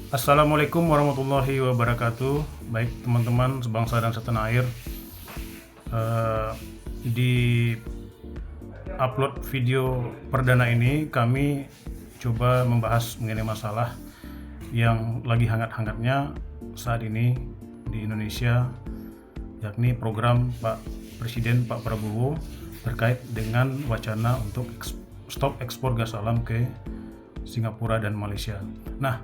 Assalamualaikum warahmatullahi wabarakatuh. Baik teman-teman sebangsa dan setanah air, di upload video perdana ini kami coba membahas mengenai masalah yang lagi hangat-hangatnya saat ini di Indonesia, yakni program Pak Presiden Pak Prabowo terkait dengan wacana untuk stop ekspor gas alam ke Singapura dan Malaysia. Nah,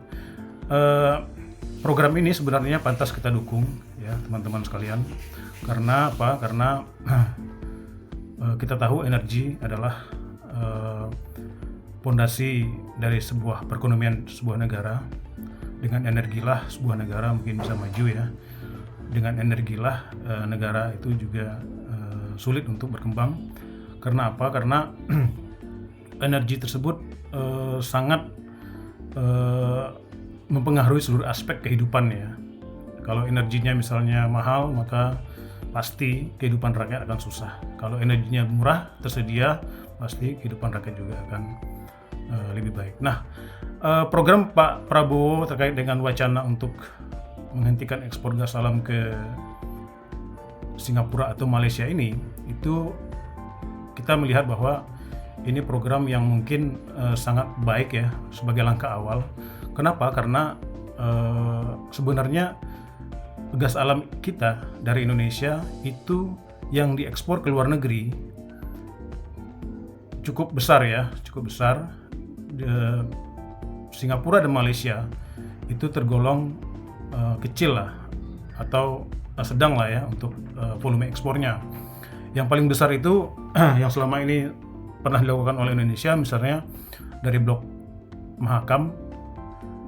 program ini sebenarnya pantas kita dukung ya teman-teman sekalian. Karena apa? Karena kita tahu energi adalah pondasi dari sebuah perekonomian sebuah negara. Dengan energilah sebuah negara mungkin bisa maju ya. Dengan energilah negara itu juga sulit untuk berkembang. Karena apa? Karena energi tersebut sangat mempengaruhi seluruh aspek kehidupan ya. Kalau energinya misalnya mahal, maka pasti kehidupan rakyat akan susah. Kalau energinya murah, tersedia, pasti kehidupan rakyat juga akan lebih baik. Nah, program Pak Prabowo terkait dengan wacana untuk menghentikan ekspor gas alam ke Singapura atau Malaysia ini, itu kita melihat bahwa ini program yang mungkin sangat baik ya sebagai langkah awal. Kenapa? Karena sebenarnya gas alam kita dari Indonesia itu yang diekspor ke luar negeri cukup besar ya, cukup besar. Singapura dan Malaysia itu tergolong kecil lah atau sedang lah ya untuk volume ekspornya. Yang paling besar itu yang selama ini pernah dilakukan oleh Indonesia, misalnya dari Blok Mahakam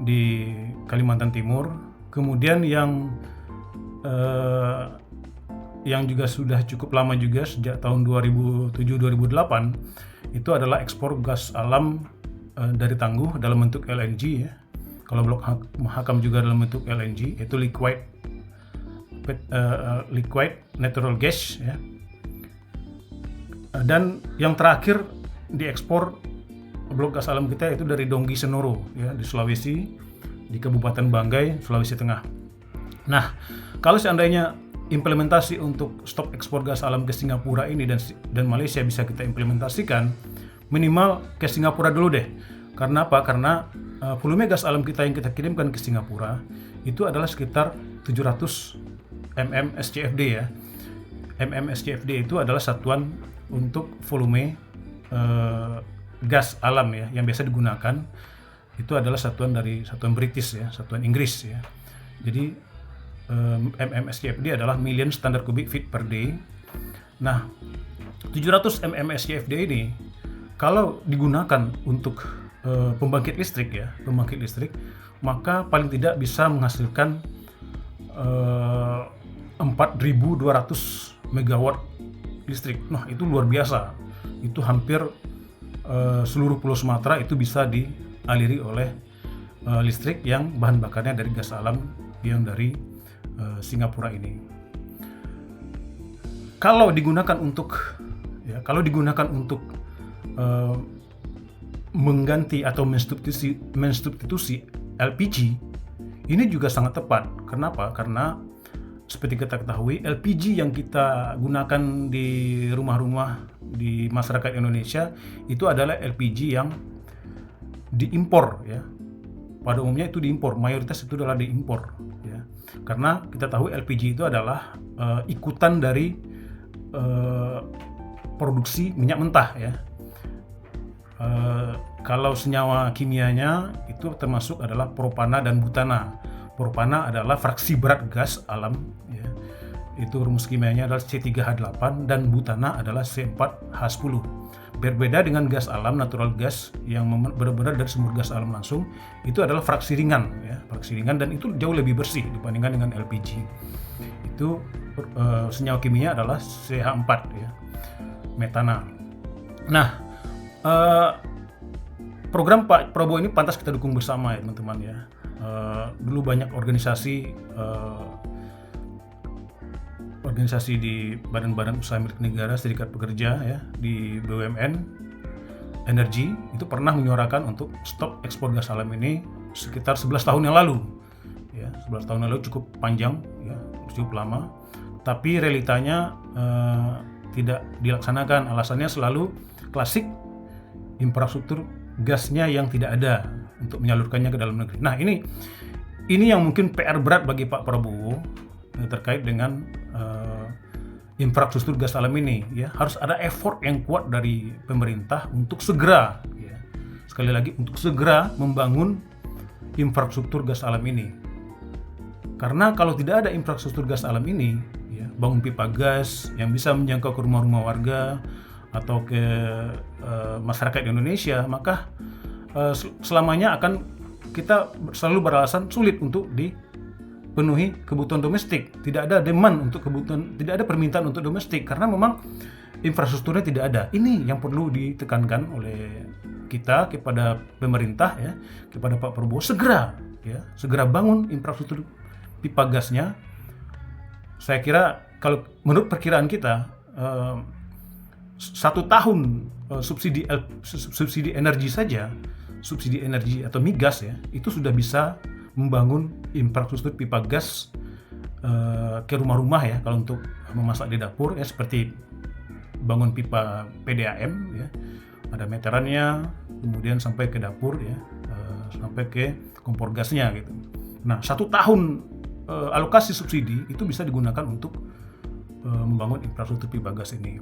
di Kalimantan Timur. Kemudian yang juga sudah cukup lama juga sejak tahun 2007-2008 itu adalah ekspor gas alam dari Tangguh dalam bentuk LNG ya. Kalau Blok Mahakam juga dalam bentuk LNG, itu liquid natural gas ya. Dan yang terakhir diekspor blok gas alam kita itu dari Donggi Senoro ya, di Sulawesi, di Kabupaten Banggai, Sulawesi Tengah. Nah, kalau seandainya implementasi untuk stop ekspor gas alam ke Singapura ini dan Malaysia bisa kita implementasikan, minimal ke Singapura dulu deh. Karena apa? Karena volume gas alam kita yang kita kirimkan ke Singapura itu adalah sekitar 700 mmSCFD ya. mmSCFD itu adalah satuan untuk volume gas alam ya yang biasa digunakan. Itu adalah satuan British ya, satuan Inggris ya. Jadi mmSCFD adalah million standard cubic feet per day. Nah, 700 mmSCFD ini kalau digunakan untuk pembangkit listrik, maka paling tidak bisa menghasilkan 4.200 megawatt listrik. Nah, itu luar biasa. Itu hampir seluruh Pulau Sumatera itu bisa dialiri oleh listrik yang bahan bakarnya dari gas alam yang dari Singapura ini. Kalau digunakan untuk mengganti atau mensubstitusi LPG, ini juga sangat tepat. Kenapa? Karena seperti kita ketahui, LPG yang kita gunakan di rumah-rumah di masyarakat Indonesia itu adalah LPG yang diimpor ya. Pada umumnya itu diimpor, mayoritas itu adalah diimpor ya. Karena kita tahu LPG itu adalah ikutan dari produksi minyak mentah ya. Kalau senyawa kimianya itu termasuk adalah propana dan butana. Propana adalah fraksi berat gas alam ya. Itu rumus kimianya adalah C3H8 dan butana adalah C4H10. Berbeda dengan gas alam, natural gas yang benar-benar dari sumber gas alam langsung, itu adalah fraksi ringan ya, fraksi ringan, dan itu jauh lebih bersih dibandingkan dengan LPG. Itu senyawa kimianya adalah CH4 ya, metana. Nah, program Pak Prabowo ini pantas kita dukung bersama ya teman-teman ya. Dulu banyak organisasi di badan-badan usaha milik negara, serikat pekerja ya, di BUMN, energi itu pernah menyuarakan untuk stop ekspor gas alam ini sekitar 11 tahun yang lalu. Ya, 11 tahun yang lalu cukup panjang, ya, cukup lama. Tapi realitanya tidak dilaksanakan. Alasannya selalu klasik, infrastruktur gasnya yang tidak ada untuk menyalurkannya ke dalam negeri. Nah, ini yang mungkin PR berat bagi Pak Prabowo terkait dengan infrastruktur gas alam ini. Ya, harus ada effort yang kuat dari pemerintah untuk segera, ya, sekali lagi untuk segera membangun infrastruktur gas alam ini. Karena kalau tidak ada infrastruktur gas alam ini, ya, bangun pipa gas yang bisa menjangkau ke rumah-rumah warga atau ke masyarakat Indonesia, maka selamanya akan kita selalu beralasan sulit untuk dipenuhi kebutuhan domestik. Tidak ada demand untuk kebutuhan, tidak ada permintaan untuk domestik karena memang infrastrukturnya tidak ada. Ini yang perlu ditekankan oleh kita kepada pemerintah, ya, kepada Pak Prabowo, segera bangun infrastruktur pipa gasnya. Saya kira kalau menurut perkiraan kita 1 tahun subsidi energi saja, subsidi energi atau migas, ya, itu sudah bisa membangun infrastruktur pipa gas ke rumah-rumah, ya, kalau untuk memasak di dapur, ya, seperti bangun pipa PDAM, ya, ada meterannya, kemudian sampai ke dapur, ya, sampai ke kompor gasnya gitu. Nah, 1 tahun alokasi subsidi itu bisa digunakan untuk membangun infrastruktur pipa gas ini.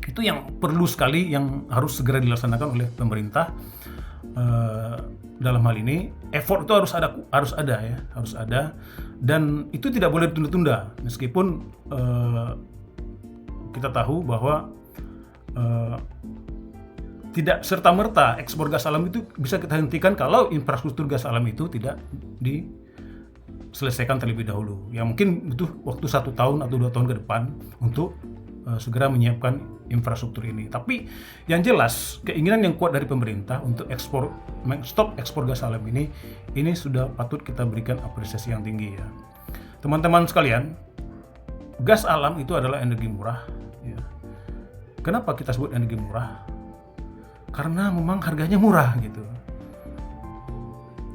Itu yang perlu sekali, yang harus segera dilaksanakan oleh pemerintah. Dalam hal ini effort itu harus ada, dan itu tidak boleh ditunda-tunda. Meskipun kita tahu bahwa tidak serta-merta ekspor gas alam itu bisa kita hentikan kalau infrastruktur gas alam itu tidak diselesaikan terlebih dahulu. Ya, mungkin butuh waktu 1 tahun atau 2 tahun ke depan untuk segera menyiapkan infrastruktur ini. Tapi yang jelas keinginan yang kuat dari pemerintah untuk stop ekspor gas alam ini sudah patut kita berikan apresiasi yang tinggi, ya. Teman-teman sekalian, gas alam itu adalah energi murah, ya. Kenapa kita sebut energi murah? Karena memang harganya murah gitu.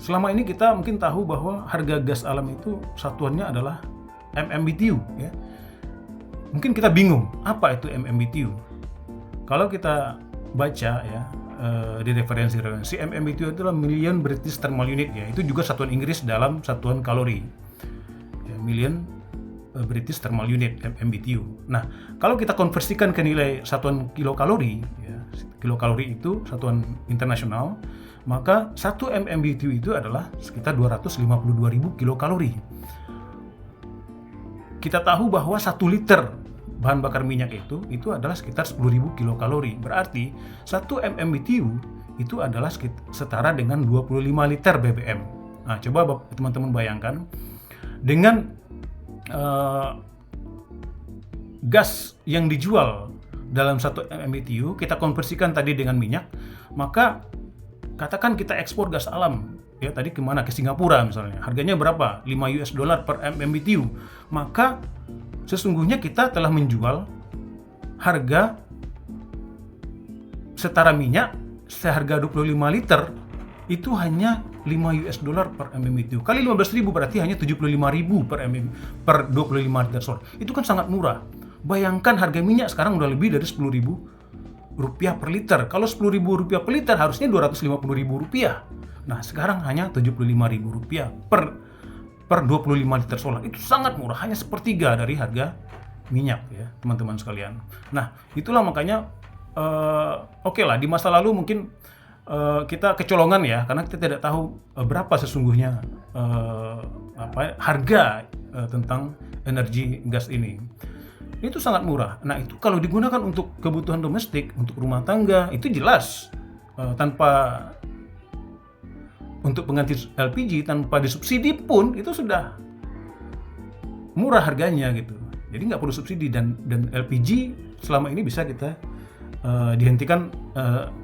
Selama ini kita mungkin tahu bahwa harga gas alam itu satuannya adalah MMBTU, ya. Mungkin kita bingung, apa itu MMBTU? Kalau kita baca, ya, di referensi MMBTU itu adalah Million British Thermal Unit, ya. Itu juga satuan Inggris dalam satuan kalori, ya, Million British Thermal Unit, MMBTU. Nah, kalau kita konversikan ke nilai satuan kilokalori, ya, kilokalori itu satuan internasional, maka 1 MMBTU itu adalah sekitar 252.000 kilokalori. Kita tahu bahwa 1 liter bahan bakar minyak itu adalah sekitar 10.000 kilokalori. Berarti 1 MMBTU itu adalah setara dengan 25 liter BBM. Nah, coba teman-teman bayangkan dengan gas yang dijual dalam 1 MMBTU, kita konversikan tadi dengan minyak, maka katakan kita ekspor gas alam, ya, tadi kemana? Ke Singapura misalnya. Harganya berapa? $5 per MMBTU. Maka sesungguhnya kita telah menjual harga setara minyak seharga 25 liter itu hanya $5 per MMBTU. Kali 15.000 berarti hanya 75.000 per 25 liter. Itu kan sangat murah. Bayangkan harga minyak sekarang udah lebih dari Rp10.000 per liter. Kalau Rp10.000 per liter harusnya Rp250.000. Nah, sekarang hanya Rp75.000 per 25 liter solar. Itu sangat murah, hanya sepertiga dari harga minyak, ya, teman-teman sekalian. Nah, itulah makanya oke lah, di masa lalu mungkin kita kecolongan, ya, karena kita tidak tahu berapa sesungguhnya harga tentang energi gas ini. Itu sangat murah. Nah, itu kalau digunakan untuk kebutuhan domestik, untuk rumah tangga, itu jelas tanpa untuk pengganti LPG, tanpa disubsidi pun itu sudah murah harganya gitu. Jadi nggak perlu subsidi, dan LPG selama ini bisa kita dihentikan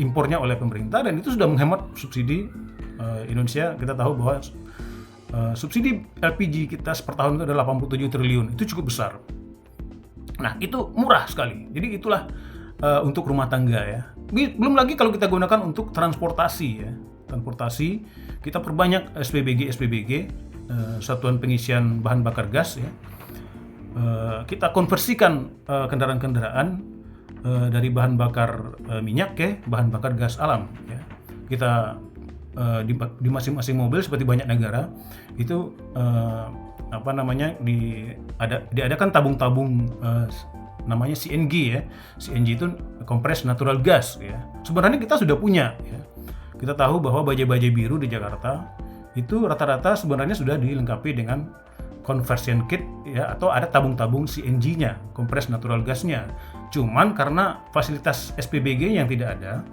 impornya oleh pemerintah, dan itu sudah menghemat subsidi Indonesia. Kita tahu bahwa subsidi LPG kita per tahun itu adalah 87 triliun. Itu cukup besar. Nah, itu murah sekali. Jadi itulah untuk rumah tangga, ya. Belum lagi kalau kita gunakan untuk transportasi, ya. Transportasi kita perbanyak SPBG, satuan pengisian bahan bakar gas ya. Kita konversikan kendaraan-kendaraan dari bahan bakar minyak ke bahan bakar gas alam ya. Kita di masing-masing mobil seperti banyak negara itu diadakan tabung-tabung namanya CNG ya. CNG itu compressed natural gas ya. Sebenarnya kita sudah punya ya. Kita tahu bahwa bajai-bajai biru di Jakarta itu rata-rata sebenarnya sudah dilengkapi dengan conversion kit ya, atau ada tabung-tabung CNG-nya, compressed natural gas-nya. Cuman karena fasilitas SPBG yang tidak ada,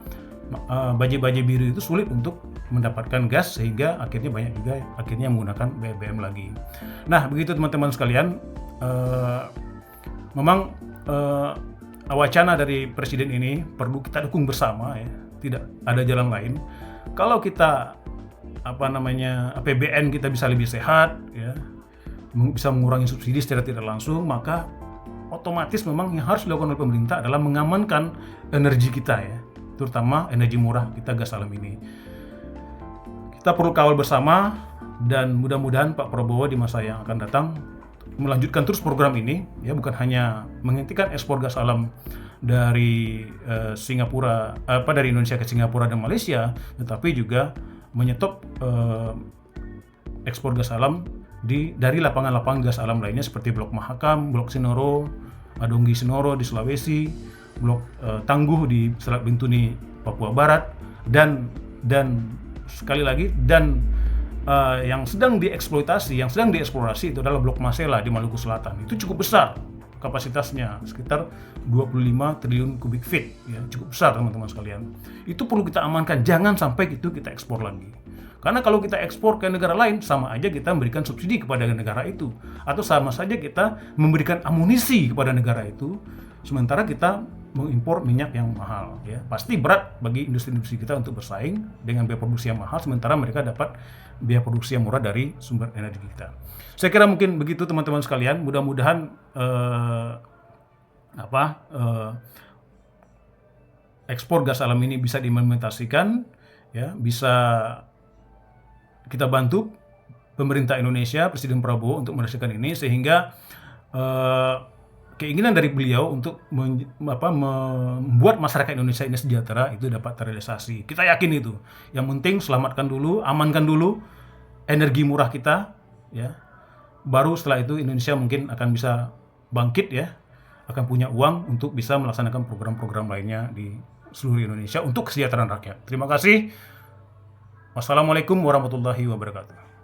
bajai-bajai biru itu sulit untuk mendapatkan gas, sehingga akhirnya banyak juga akhirnya menggunakan BBM lagi. Nah, begitu teman-teman sekalian, memang wacana dari Presiden ini perlu kita dukung bersama ya. Tidak ada jalan lain. Kalau kita APBN kita bisa lebih sehat ya, bisa mengurangi subsidi secara tidak langsung, maka otomatis memang yang harus dilakukan oleh pemerintah adalah mengamankan energi kita ya, terutama energi murah kita gas alam ini. Kita perlu kawal bersama, dan mudah-mudahan Pak Prabowo di masa yang akan datang melanjutkan terus program ini ya, bukan hanya menghentikan ekspor gas alam dari dari Indonesia ke Singapura dan Malaysia, tetapi juga menyetop ekspor gas alam dari lapangan-lapangan gas alam lainnya seperti Blok Mahakam, Blok Sinoro, Adonggi Sinoro di Sulawesi, Blok Tangguh di Selat Bintuni Papua Barat, dan sekali lagi yang sedang dieksploitasi, yang sedang dieksplorasi itu adalah Blok Masela di Maluku Selatan. Itu cukup besar kapasitasnya, sekitar 25 triliun kubik feet ya, cukup besar teman-teman sekalian. Itu perlu kita amankan, jangan sampai itu kita ekspor lagi. Karena kalau kita ekspor ke negara lain, sama aja kita memberikan subsidi kepada negara itu, atau sama saja kita memberikan amunisi kepada negara itu, sementara kita mengimpor minyak yang mahal ya. Pasti berat bagi industri-industri kita untuk bersaing dengan biaya produksi yang mahal, sementara mereka dapat biaya produksi yang murah dari sumber energi kita. Saya kira mungkin begitu teman-teman sekalian. Mudah-mudahan ekspor gas alam ini bisa diimplementasikan ya, bisa kita bantu pemerintah Indonesia, Presiden Prabowo untuk merealisasikan ini, sehingga keinginan dari beliau untuk membuat masyarakat Indonesia ini sejahtera itu dapat terrealisasi. Kita yakin itu. Yang penting selamatkan dulu, amankan dulu energi murah kita ya. Baru setelah itu Indonesia mungkin akan bisa bangkit ya, akan punya uang untuk bisa melaksanakan program-program lainnya di seluruh Indonesia untuk kesejahteraan rakyat. Terima kasih. Wassalamualaikum warahmatullahi wabarakatuh.